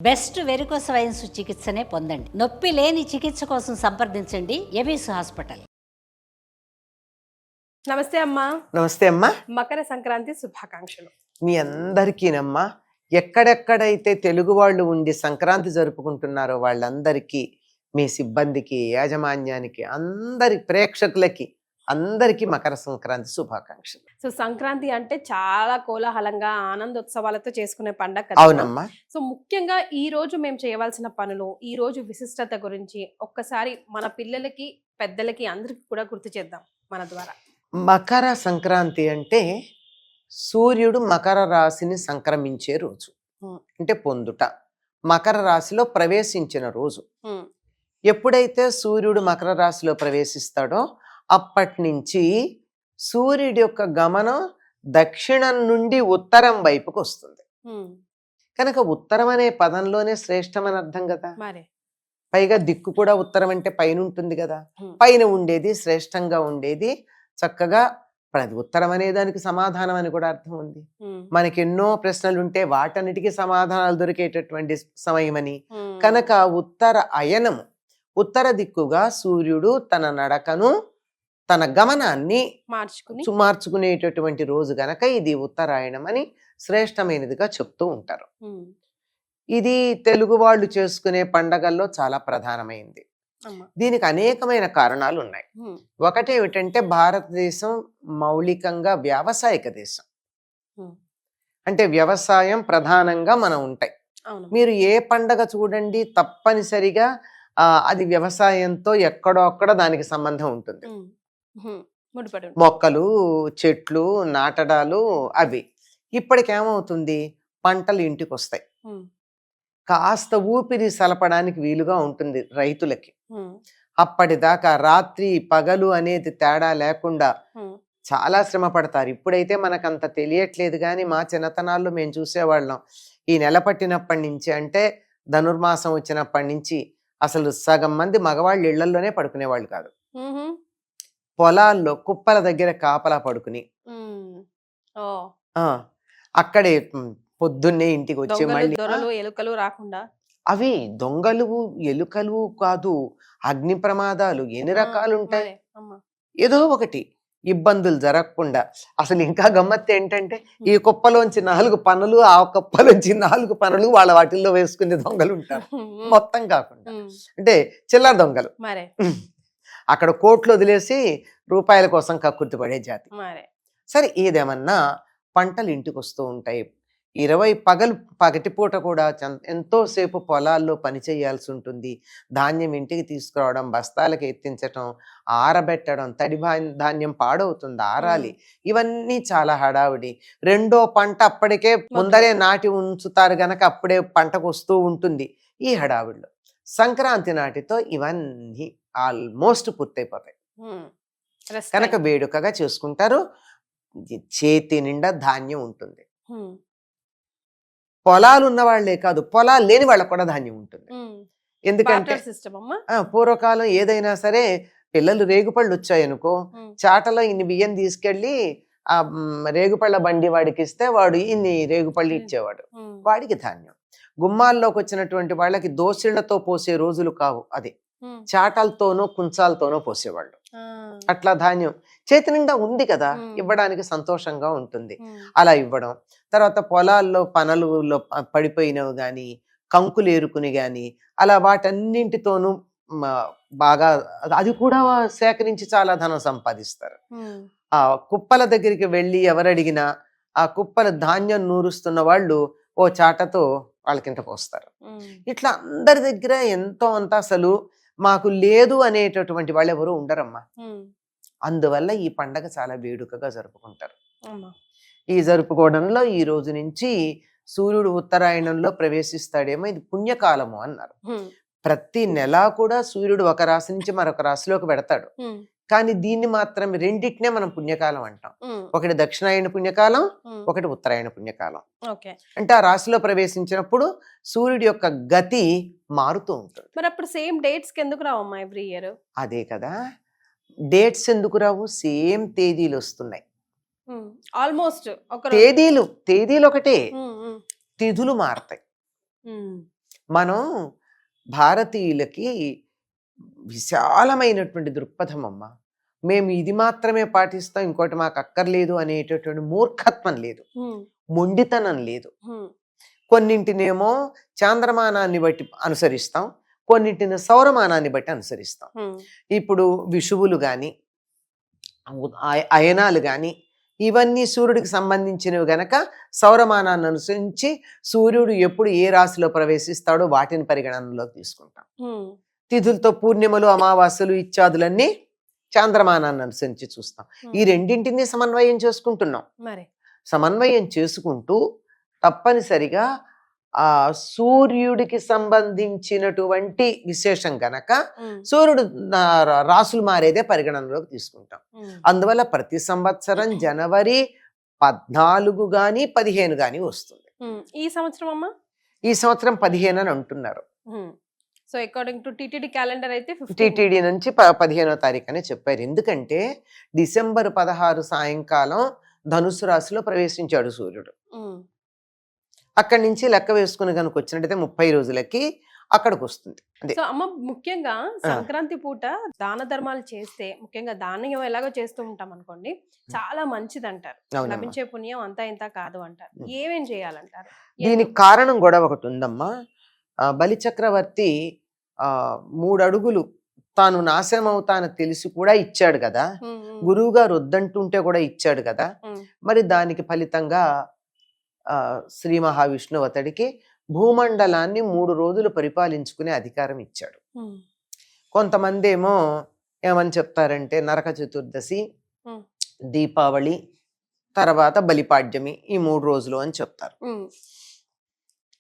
Best varicose wines చికిత్సనే పొందండి. నొప్పి లేని చికిత్స కోసం సంప్రదించండి ఎబిస్ హాస్పిటల్. నమస్తే అమ్మా. నమస్తే అమ్మా. మకర సంక్రాంతి శుభాకాంక్షలు మీ అందరికీనమ్మా. ఎక్కడెక్కడైతే తెలుగు వాళ్ళు ఉండి సంక్రాంతి జరుపుకుంటున్నారో వాళ్ళందరికీ, మీ సిబ్బందికి, యాజమాన్యానికి, అందరి ప్రేక్షకులకి అందరికీ మకర సంక్రాంతి శుభాకాంక్షలు. సో సంక్రాంతి అంటే చాలా కోలాహలంగా ఆనందోత్సవాలతో చేసుకునే పండగ కదా. అవునమ్మా. సో ముఖ్యంగా ఈ రోజు మేము చేయవలసిన పనులు, ఈ రోజు విశిష్టత గురించి ఒక్కసారి మన పిల్లలకి, పెద్దలకి, అందరికి కూడా గుర్తు చేద్దాం మన ద్వారా. మకర సంక్రాంతి అంటే సూర్యుడు మకర రాశిని సంక్రమించే రోజు, అంటే పొందుట, మకర రాశిలో ప్రవేశించిన రోజు. ఎప్పుడైతే సూర్యుడు మకర రాశిలో ప్రవేశిస్తాడో అప్పటి నుంచి సూర్యుడి యొక్క గమనం దక్షిణం నుండి ఉత్తరం వైపుకు వస్తుంది. కనుక ఉత్తరం అనే పదంలోనే శ్రేష్టమని అర్థం కదా. పైగా దిక్కు కూడా ఉత్తరం అంటే పైన ఉంటుంది కదా. పైన ఉండేది శ్రేష్టంగా ఉండేది, చక్కగా ఉత్తరం అనే దానికి సమాధానం అని కూడా అర్థం ఉంది. మనకి ఎన్నో ప్రశ్నలు ఉంటే వాటన్నిటికీ సమాధానాలు దొరికేటటువంటి సమయమని. కనుక ఉత్తర అయనము, ఉత్తర దిక్కుగా సూర్యుడు తన నడకను, తన గమనాన్ని మార్చుకునేటటువంటి రోజు గనక ఇది ఉత్తరాయణం అని శ్రేష్టమైనదిగా చెప్తూ ఉంటారు. ఇది తెలుగు వాళ్ళు చేసుకునే పండగల్లో చాలా ప్రధానమైంది. దీనికి అనేకమైన కారణాలు ఉన్నాయి. ఒకటేమిటంటే భారతదేశం మౌలికంగా వ్యావసాయిక దేశం, అంటే వ్యవసాయం ప్రధానంగా మనం ఉంటాయి. మీరు ఏ పండగ చూడండి తప్పనిసరిగా అది వ్యవసాయంతో ఎక్కడో అక్కడ దానికి సంబంధం ఉంటుంది. మొక్కలు, చెట్లు నాటడాలు అవి. ఇప్పటికేమవుతుంది, పంటలు ఇంటికి వస్తాయి, కాస్త ఊపిరి సలపడానికి వీలుగా ఉంటుంది రైతులకి. అప్పటిదాకా రాత్రి పగలు అనేది తేడా లేకుండా చాలా శ్రమ పడతారు. ఇప్పుడైతే మనకంత తెలియట్లేదు, కానీ మా చిన్నతనాల్లో మేము చూసేవాళ్ళం. ఈ నెల పట్టినప్పటి నుంచి, అంటే ధనుర్మాసం వచ్చినప్పటి నుంచి అసలు సగం మంది మగవాళ్ళు ఇళ్లలోనే పడుకునేవాళ్ళు కాదు. పొలాల్లో కుప్పల దగ్గర కాపలా పడుకుని అక్కడే పొద్దున్నే ఇంటికి వచ్చి మళ్ళీ ఎలుకలు రాకుండా, అవి దొంగలు ఎలుకలు కాదు, అగ్ని ప్రమాదాలు ఎన్ని రకాలు ఉంటాయి. ఏదో ఒకటి ఇబ్బందులు జరగకుండా. అసలు ఇంకా గమ్మత్తు ఏంటంటే, ఈ కుప్పలోంచి 4 పనులు, ఆ కుప్పలోంచి 4 పనులు వాళ్ళ వాటిల్లో వేసుకునే దొంగలు ఉంటారు. మొత్తం కాకుండా అంటే చిల్లర దొంగలు, అక్కడ కోట్లు వదిలేసి రూపాయల కోసం కక్కుర్తిపడే జాతి. సరే, ఏదేమన్నా పంటలు ఇంటికి వస్తూ ఉంటాయి. పగటిపూట కూడా ఎంతో సేపు పొలాల్లో పని చేయాల్సి ఉంటుంది. ధాన్యం ఇంటికి తీసుకురావడం, బస్తాలకు ఎత్తించటం, ఆరబెట్టడం, తడి ధాన్యం పాడవుతుంది, ఆరాలి, ఇవన్నీ చాలా హడావిడి. రెండో పంట అప్పటికే ముందరే నాటి ఉంచుతారు గనక అప్పుడే పంటకు వస్తూ ఉంటుంది. ఈ హడావిడిలో సంక్రాంతి నాటితో ఇవన్నీ ఆల్మోస్ట్ పూర్తయిపోతాయి. కనుక వేడుకగా చేసుకుంటారు. చేతి నిండా ధాన్యం ఉంటుంది. పొలాలు ఉన్న వాళ్లే కాదు, పొలాలు లేని వాళ్ళకు కూడా ధాన్యం ఉంటుంది. ఎందుకంటే పూర్వకాలం ఏదైనా సరే, పిల్లలు రేగుపళ్ళు వచ్చాయనుకో, చాటలో ఇన్ని బియ్యం తీసుకెళ్లి ఆ రేగుపళ్ళ బండి వాడికి ఇస్తే వాడు ఇన్ని రేగుపళ్ళు ఇచ్చేవాడు, వాడికి ధాన్యం. గుమ్మాల్లోకి వచ్చినటువంటి వాళ్ళకి దోసిళ్లతో పోసే రోజులు కావు, అది చాటలతోనో కుంచాలతోనో పోసేవాళ్ళు. అట్లా ధాన్యం చేతి నిండా ఉంది కదా, ఇవ్వడానికి సంతోషంగా ఉంటుంది, అలా ఇవ్వడం. తర్వాత పొలాల్లో పనలులో పడిపోయినవి గాని, కంకులు ఏరుకుని గాని, అలా వాటన్నింటితోనూ బాగా అది కూడా సేకరించి చాలా ధనం సంపాదిస్తారు. ఆ కుప్పల దగ్గరికి వెళ్ళి ఎవరడిగినా ఆ కుప్పల ధాన్యం నూరుస్తున్న వాళ్ళు ఓ చాటతో వాళ్ళకింత పోస్తారు. ఇట్లా అందరి దగ్గర ఎంతో అంత, అసలు మాకు లేదు అనేటటువంటి వాళ్ళు ఎవరు ఉండరమ్మా. అందువల్ల ఈ పండగ చాలా వేడుకగా జరుపుకుంటారు. ఈ జరుపుకోవడంలో ఈ రోజు నుంచి సూర్యుడు ఉత్తరాయణంలో ప్రవేశిస్తాడేమో, ఇది పుణ్యకాలము అన్నారు. ప్రతి నెల కూడా సూర్యుడు ఒక రాశి నుంచి మరొక రాశిలోకి పెడతాడు, కానీ దీన్ని మాత్రం రెండింటినే మనం పుణ్యకాలం అంటాం. ఒకటి దక్షిణాయన పుణ్యకాలం, ఒకటి ఉత్తరాయణ పుణ్యకాలం. అంటే ఆ రాశిలో ప్రవేశించినప్పుడు సూర్యుడి యొక్క గతి మారుతూ ఉంటుంది. మరి అప్పుడు సేమ్ డేట్స్ ఎందుకు రావమ్మా ఎవ్రీ ఇయర్? అదే కదా, డేట్స్ ఎందుకు రావు, సేమ్ తేదీలు వస్తున్నాయి. ఆల్మోస్ట్ తేదీలు ఒకటే, తిథులు మారతాయి. మనం భారతీయులకి విశాలమైనటువంటి దృక్పథం అమ్మ. మేము ఇది మాత్రమే పాటిస్తాం, ఇంకోటి మాకు అక్కర్లేదు అనేటటువంటి మూర్ఖత్వం లేదు, మొండితనం లేదు. కొన్నింటినేమో చాంద్రమానాన్ని బట్టి అనుసరిస్తాం, కొన్నింటిని సౌరమానాన్ని బట్టి అనుసరిస్తాం. ఇప్పుడు విషువులు కానీ అయనాలు కానీ ఇవన్నీ సూర్యుడికి సంబంధించినవి గనక సౌరమానాన్ని అనుసరించి సూర్యుడు ఎప్పుడు ఏ రాశిలో ప్రవేశిస్తాడో వాటిని పరిగణనలోకి తీసుకుంటాం. తిథులతో పూర్ణిమలు, అమావాస్యలు ఇత్యాదులన్నీ చాంద్రమానాన్ని అనుసరించి చూస్తాం. ఈ రెండింటినీ సమన్వయం చేసుకుంటున్నాం. సమన్వయం చేసుకుంటూ తప్పనిసరిగా ఆ సూర్యుడికి సంబంధించినటువంటి విశేషం గనక సూర్యుడు రాసులు మారేదే పరిగణనలోకి తీసుకుంటాం. అందువల్ల ప్రతి సంవత్సరం జనవరి 14 గాని 15 గాని వస్తుంది. ఈ సంవత్సరం అమ్మా, ఈ సంవత్సరం 15 అని అంటున్నారు. So according to TTD calendar అయితే టీటీడీ నుంచి 15వ తారీఖు అని చెప్పారు. ఎందుకంటే డిసెంబర్ 16 సాయంకాలం ధనుసు రాశిలో ప్రవేశించాడు సూర్యుడు. అక్కడి నుంచి లెక్క వేసుకుని కనుక వచ్చినట్టయితే 30 రోజులకి అక్కడికి వస్తుంది. సో అమ్మ, ముఖ్యంగా సంక్రాంతి పూట దాన ధర్మాలు చేస్తే, ముఖ్యంగా దానం ఎలాగో చేస్తూ ఉంటాం అనుకోండి, చాలా మంచిది అంటారు. లభించే పుణ్యం అంతా ఇంత కాదు అంటారు. ఏమేం చేయాలంటారు? దీనికి కారణం కూడా ఒకటి ఉందమ్మా. బలి చక్రవర్తి 3 అడుగులు తాను నాశనం అవుతానని తెలిసి కూడా ఇచ్చాడు కదా, గురువు గారు వద్దంటుంటే కూడా ఇచ్చాడు కదా. మరి దానికి ఫలితంగా శ్రీ మహావిష్ణువు అతడికి భూమండలాన్ని 3 రోజులు పరిపాలించుకునే అధికారం ఇచ్చాడు. కొంతమంది ఏమో ఏమని చెప్తారంటే నరక చతుర్దశి, దీపావళి, తర్వాత బలిపాడ్యమి, ఈ 3 రోజులు అని చెప్తారు.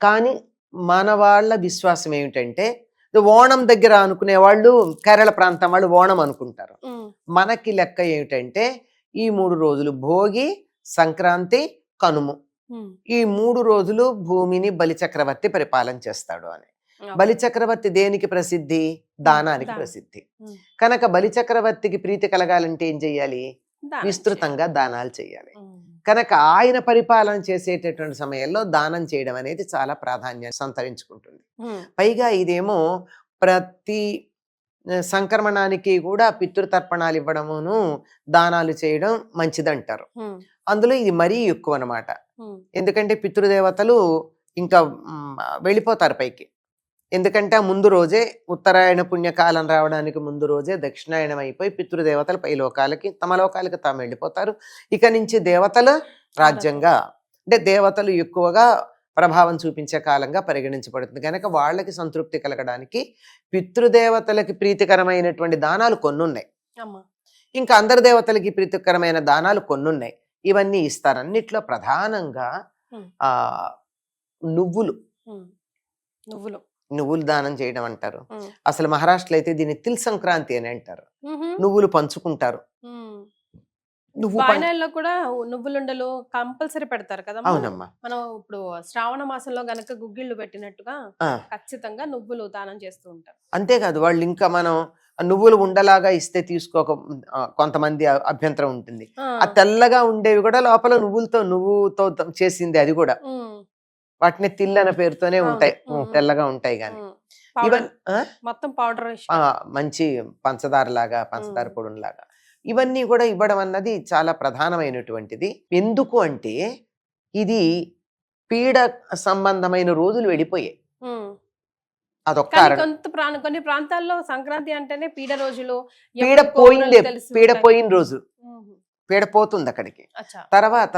కానీ మన వాళ్ళ విశ్వాసం ఏమిటంటే, ఓణం దగ్గర అనుకునే వాళ్ళు కేరళ ప్రాంతం వాళ్ళు ఓణం అనుకుంటారు. మనకి లెక్క ఏమిటంటే ఈ 3 రోజులు భోగి, సంక్రాంతి, కనుము, ఈ 3 రోజులు భూమిని బలిచక్రవర్తి పరిపాలన చేస్తాడు అని. బలిచక్రవర్తి దేనికి ప్రసిద్ధి? దానానికి ప్రసిద్ధి. కనుక బలిచక్రవర్తికి ప్రీతి కలగాలంటే ఏం చెయ్యాలి? విస్తృతంగా దానాలు చేయాలి. కనుక ఆయన పరిపాలన చేసేటటువంటి సమయంలో దానం చేయడం అనేది చాలా ప్రాధాన్యాన్ని సంతరించుకుంటుంది. పైగా ఇదేమో ప్రతి సంక్రమణానికి కూడా పితృతర్పణాలు ఇవ్వడమును దానాలు చేయడం మంచిదంటారు. అందులో ఇది మరీ ఎక్కువ అన్నమాట. ఎందుకంటే పితృదేవతలు ఇంకా వెళ్ళిపోతారు పైకి. ఎందుకంటే ముందు రోజే ఉత్తరాయణ పుణ్యకాలం రావడానికి ముందు రోజే దక్షిణాయనం అయిపోయి పితృదేవతలు పై లోకాలకి, తమ లోకాలకి తాము వెళ్ళిపోతారు. ఇక నుంచి దేవతల రాజ్యంగా, అంటే దేవతలు ఎక్కువగా ప్రభావం చూపించే కాలంగా పరిగణించబడుతుంది. కనుక వాళ్ళకి సంతృప్తి కలగడానికి పితృదేవతలకి ప్రీతికరమైనటువంటి దానాలు కొన్నున్నాయి, ఇంకా అందరి దేవతలకి ప్రీతికరమైన దానాలు కొన్నున్నాయి. ఇవన్నీ ఇస్తారు. అన్నిట్లో ప్రధానంగా నువ్వులు దానం చేయడం అంటారు. అసలు మహారాష్ట్రలో అయితే దీన్ని తిల్ సంక్రాంతి అని అంటారు. నువ్వులు పంచుకుంటారు. కూడా నువ్వులుండలు కంపల్సరీ పెడతారు కదా. అవునమ్మా. మనం ఇప్పుడు శ్రావణ మాసంలో గనక గుగ్గిళ్ళు పెట్టినట్టుగా ఖచ్చితంగా నువ్వులు దానం చేస్తూ ఉంటారు. అంతేకాదు, వాళ్ళు ఇంకా మనం నువ్వులు ఉండలాగా ఇస్తే తీసుకోక కొంతమంది అభ్యంతరం ఉంటుంది. ఆ తెల్లగా ఉండేవి కూడా లోపల నువ్వుతో చేసింది, అది కూడా వాటిని తిల్ అనే పేరుతోనే ఉంటాయి, తెల్లగా ఉంటాయి. కానీ మొత్తం పౌడర్ మంచి పంచదార లాగా, పంచదార పొడులాగా ఇవన్నీ కూడా ఇవ్వడం అన్నది చాలా ప్రధానమైనటువంటిది. ఎందుకు అంటే ఇది పీడ సంబంధమైన రోజులు వెళ్ళిపోయాయి. అదొక్క కొన్ని ప్రాంతాల్లో సంక్రాంతి అంటేనే పీడ రోజులు, పీడ పోయిన రోజు, పీడ పోతుంది అక్కడికి. తర్వాత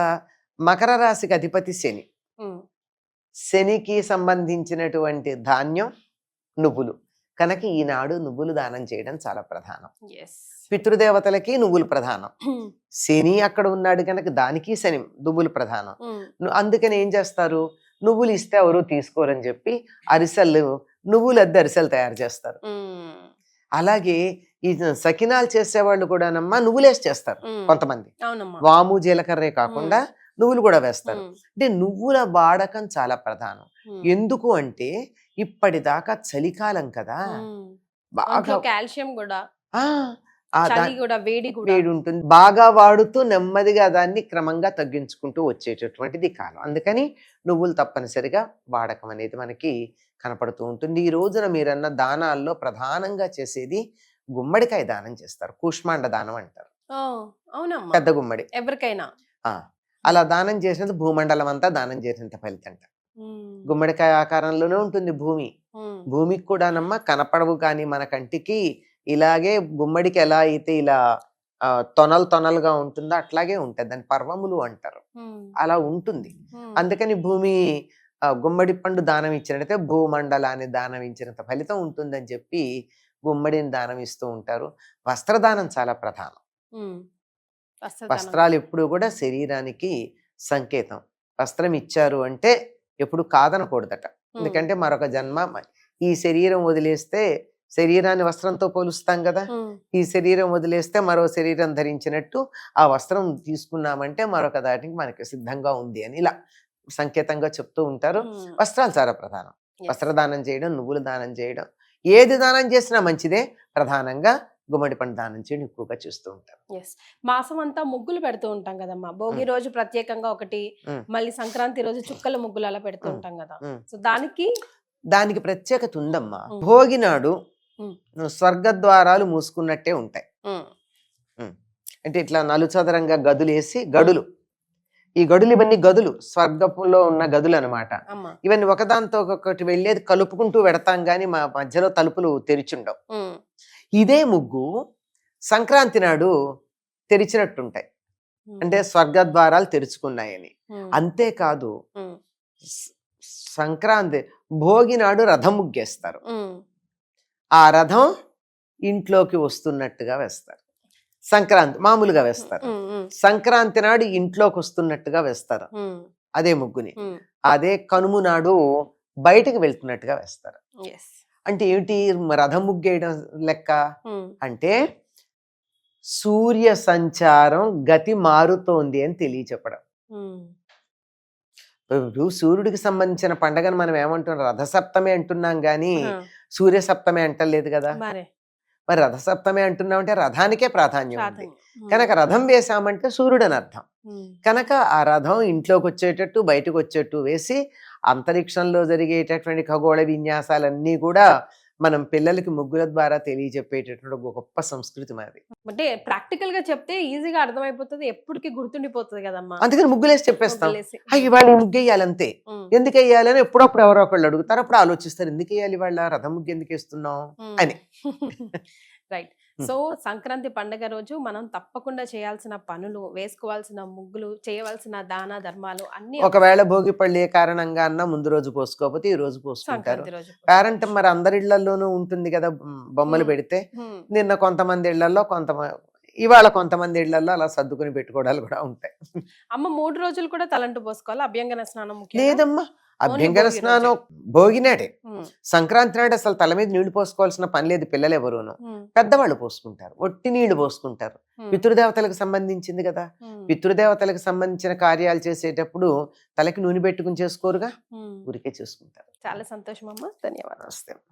మకర రాశికి అధిపతి శని. శనికి సంబంధించినటువంటి ధాన్యం నువ్వులు. కనుక ఈనాడు నువ్వులు దానం చేయడం చాలా ప్రధానం. పితృదేవతలకి నువ్వులు ప్రధానం. శని అక్కడ ఉన్నాడు కనుక దానికి శని నువ్వులు ప్రధానం. అందుకని ఏం చేస్తారు, నువ్వులు ఇస్తే ఎవరు తీసుకోరని చెప్పి నువ్వులు అద్దె అరిసెలు తయారు చేస్తారు. అలాగే ఈ సకినాలు చేసేవాళ్ళు కూడానమ్మా నువ్వులేసి చేస్తారు. కొంతమంది వాము జీలకర్రే కాకుండా నువ్వులు కూడా వేస్తారు. అంటే నువ్వుల వాడకం చాలా ప్రధానం. ఎందుకు అంటే ఇప్పటిదాకా చలికాలం కదా, బాగా కాల్షియం కూడా చలి కూడా, వేడి కూడా వేడి ఉంటుంది. బాగా వాడుతూ నెమ్మదిగా దాన్ని క్రమంగా తగ్గించుకుంటూ వచ్చేటటువంటిది కాలం. అందుకని నువ్వులు తప్పనిసరిగా వాడకం అనేది మనకి కనపడుతూ ఉంటుంది. ఈ రోజున మీరన్న దానాల్లో ప్రధానంగా చేసేది గుమ్మడికాయ దానం చేస్తారు. కూష్మాండ దానం అంటారు. ఓ, అవునమ్మా. పెద్ద గుమ్మడి ఎవరికైనా అలా దానం చేసినంత భూమండలం అంతా దానం చేసినంత ఫలితంట. గుమ్మడికాయ ఆకారంలోనే ఉంటుంది భూమి. భూమికి కూడానమ్మా కనపడవు కానీ మన కంటికి ఇలాగే గుమ్మడికి ఎలా అయితే ఇలా తొనలు తొనలుగా ఉంటుందో అట్లాగే ఉంటుంది. దాని పర్వములు అంటారు. అలా ఉంటుంది. అందుకని భూమి గుమ్మడి పండు దానం ఇచ్చినట్టయితే భూమండలాన్ని దానం ఇచ్చినంత ఫలితం ఉంటుందని చెప్పి గుమ్మడిని దానం ఇస్తూ ఉంటారు. వస్త్రదానం చాలా ప్రధానం. వస్త్రాలు ఎప్పుడు కూడా శరీరానికి సంకేతం. వస్త్రం ఇచ్చారు అంటే ఎప్పుడు కాదనకూడదట. ఎందుకంటే మరొక జన్మ, ఈ శరీరం వదిలేస్తే శరీరాన్ని వస్త్రంతో పోలుస్తాం కదా, ఈ శరీరం వదిలేస్తే మరో శరీరం ధరించినట్టు ఆ వస్త్రం తీసుకున్నామంటే మరొక దాటికి మనకి సిద్ధంగా ఉంది అని ఇలా సంకేతంగా చెప్తూ ఉంటారు. వస్త్రాలు చాలా ప్రధానం. వస్త్రదానం చేయడం, నువ్వులు దానం చేయడం, ఏది దానం చేసినా మంచిదే. ప్రధానంగా గుమ్మడి పండు దానం చేయడం ఎక్కువగా చేస్తూ ఉంటారు. మాసం అంతా ముగ్గులు పెడుతూ ఉంటాం కదమ్మా. భోగి రోజు ప్రత్యేకంగా ఒకటి, మళ్ళీ సంక్రాంతి రోజు చుక్కల ముగ్గులు అలా పెడుతూ ఉంటాం కదా. సో దానికి ప్రత్యేకత ఉందమ్మా. భోగి నాడు స్వర్గద్వారాలు మూసుకున్నట్టే ఉంటాయి. అంటే ఇట్లా నలుచదరంగా గదులేసి, గడులు, ఈ గడులు ఇవన్నీ గదులు, స్వర్గంలో ఉన్న గదులు అనమాట. ఇవన్నీ ఒకదాంతో ఒకటి వెళ్ళేది కలుపుకుంటూ పెడతాం గాని మా మధ్యలో తలుపులు తెరిచుండవు. ఇదే ముగ్గు సంక్రాంతి నాడు తెరిచినట్టుంటాయి, అంటే స్వర్గద్వారాలు తెరుచుకున్నాయని. అంతేకాదు సంక్రాంతి భోగి నాడు రథం ముగ్గేస్తారు. ఆ రథం ఇంట్లోకి వస్తున్నట్టుగా వేస్తారు. సంక్రాంతి మామూలుగా వేస్తారు. సంక్రాంతి నాడు ఇంట్లోకి వస్తున్నట్టుగా వేస్తారు అదే ముగ్గుని. అదే కనుము నాడు బయటకు వెళ్తున్నట్టుగా వేస్తారు. అంటే ఏమిటి రథం ముగ్గేయడం లెక్క అంటే సూర్య సంచారం గతి మారుతోంది అని తెలియచెప్పడం. ఇప్పుడు సూర్యుడికి సంబంధించిన పండగను మనం ఏమంటున్నాం, రథసప్తమి అంటున్నాం గాని సూర్య సప్తమి అంటలేదు కదా. మరి రథసప్తమి అంటున్నాం అంటే రథానికే ప్రాధాన్యం ఉంది కనుక రథం వేసామంటే సూర్యుడు అని అర్థం. కనుక ఆ రథం ఇంట్లోకి వచ్చేటట్టు బయటకు వచ్చేట్టు వేసి అంతరిక్షంలో జరిగేటటువంటి ఖగోళ విన్యాసాలన్నీ కూడా మనం పిల్లలకి ముగ్గుల ద్వారా తెలియజెప్పేటటువంటి గొప్ప సంస్కృతి మాది. అంటే ప్రాక్టికల్ గా చెప్తే ఈజీగా అర్థమైపోతుంది, ఎప్పటికీ గుర్తుండిపోతుంది కదమ్మా. అందుకని ముగ్గులేసి చెప్పేస్తాం. ఇవాళ ముగ్గు వేయాలంతే. ఎందుకు వేయాలని ఎప్పుడప్పుడు ఎవరో ఒకళ్ళు అడుగుతారు. అప్పుడు ఆలోచిస్తారు, ఎందుకు వేయాలి ఇవాళ రథం ముగ్గు ఎందుకు వేస్తున్నాం అని. రైట్. సో సంక్రాంతి పండుగ రోజు మనం తప్పకుండా చేయాల్సిన పనులు, వేసుకోవాల్సిన ముగ్గులు, చేయవలసిన దాన ధర్మాలు అన్ని, ఒకవేళ భోగి పళ్ళు ఏ కారణంగా అన్నా ముందు రోజు పోసుకోకపోతే ఈ రోజు పోసుకుంటారు. పేరెంట్ మరి అందరి ఇళ్లలోనూ ఉంటుంది కదా బొమ్మలు పెడితే. నిన్న కొంతమంది ఇళ్లలో, ఇవాళ కొంతమంది ఇళ్లలో అలా సర్దుకుని పెట్టుకోవడాలు కూడా ఉంటాయి. అమ్మ 3 రోజులు కూడా తలంటు పోసుకోవాలి, అభ్యంగన స్నానం లేదమ్మా. అభ్యంగన స్నానం భోగి నాడే. సంక్రాంతి నాడు అసలు తల మీద నీళ్లు పోసుకోవాల్సిన పని లేదు. పిల్లలు ఎవరును పెద్దవాళ్ళు పోసుకుంటారు, ఒట్టి నీళ్లు పోసుకుంటారు. పితృదేవతలకు సంబంధించింది కదా. పితృదేవతలకు సంబంధించిన కార్యాలు చేసేటప్పుడు తలకి నూనె పెట్టుకుని చేసుకోరుగా, ఊరికే చేసుకుంటారు. చాలా సంతోషం అమ్మా, ధన్యవాదాలు.